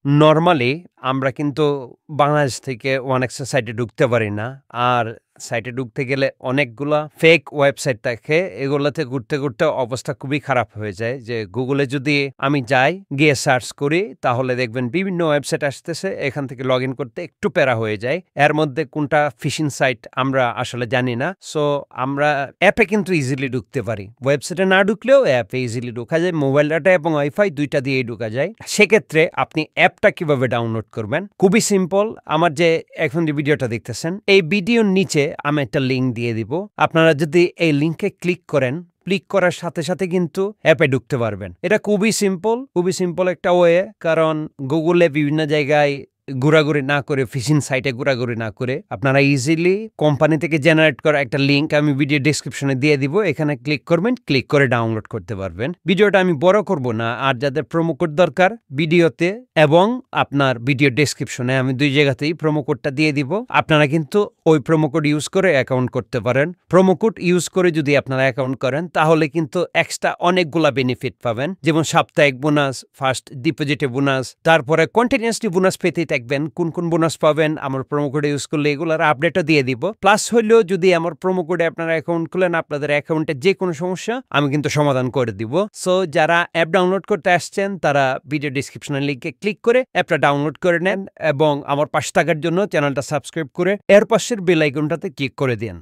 Normally আমরা কিন্তু বাংলাদেশ থেকে OneX এর সাইটে ঢুকতে পারি না। আর সাইটে ঢুকতে গেলে অনেকগুলা ফেক ওয়েবসাইট থাকে। এগুলাতে ঘুরতে অবস্থা খুবই খারাপ হয়ে যায়। যে Google এ যদি আমি যাই, গিয়ে সার্চ করি তাহলে দেখবেন বিভিন্ন ওয়েবসাইট আসতেছে। এখান থেকে লগইন করতে একটু প্যারা হয়ে যায়। এর মধ্যে কোনটা ফিশিং সাইট আমরা আসলে জানি না। সো আমরা অ্যাপে কিন্তু ইজিলি ঢুকতে পারি। ওয়েবসাইটে না ঢুকলেও অ্যাপে ইজিলি ঢোকা যায়। মোবাইল ডাটা এবং ওয়াইফাই ২ টা দিয়েই ঢোকা যায়। সেক্ষেত্রে আপনি অ্যাপটা কিভাবে ডাউনলোড করবেন? খুবই সিম্পল। আমার যে এখন যে ভিডিওটা দেখতেছেন, এই ভিডিওর নিচে আমি একটা লিংক দিয়ে দিব। আপনারা যদি এই লিংকে ক্লিক করার সাথে কিন্তু অ্যাপে ঢুকতে পারবেন। এটা খুবই সিম্পল একটা ওয়ে। কারণ Google এ বিভিন্ন জায়গায় ঘোরাঘুরি না করে, ফিশিং সাইটে ঘোরাঘুরি না করে আপনারা ইজিলি কোম্পানি থেকে জেনারেট করা একটা লিংক আমি ভিডিও ডেসক্রিপশনে দিয়ে দিব। এখানে ক্লিক করবেন, ক্লিক করে ডাউনলোড করতে পারবেন। ভিডিওটা আমি বড় করব না। আর যাদের প্রোমো কোড দরকার ভিডিওতে এবং আপনার ভিডিও ডেসক্রিপশনে আমি ২ জায়গাতেই প্রোমো কোডটা দিয়ে দিব। আপনারা কিন্তু ওই প্রোমো কোড ইউজ করে অ্যাকাউন্ট করতে পারেন। প্রোমো কোড ইউজ করে যদি আপনারা অ্যাকাউন্ট করেন তাহলে কিন্তু এক্সট্রা অনেকগুলা বেনিফিট পাবেন। যেমন সাপ্তাহিক বোনাস, ফার্স্ট ডিপোজিটে বোনাস, তারপরে কন্টিনিউয়াসলি বোনাস পেতেই থাকবেন। কোন বোনাস পাবেন আমার প্রোমো কোড ইউজ করলে এগুলোর আপডেটও দিয়ে দিব। প্লাস হইলেও যদি আমার প্রোমো কোডে আপনারা অ্যাকাউন্ট খুলেন, আপনাদের অ্যাকাউন্টে যে কোনো সমস্যা আমি কিন্তু সমাধান করে দিব। সো যারা অ্যাপ ডাউনলোড করতে আসছেন তারা ভিডিও ডেসক্রিপশনের লিংকে ক্লিক করে অ্যাপটা ডাউনলোড করে নেন এবং আমার পাশে থাকার জন্য চ্যানেলটা সাবস্ক্রাইব করে এর পাশের বেল আইকনটাতে ক্লিক করে দিন।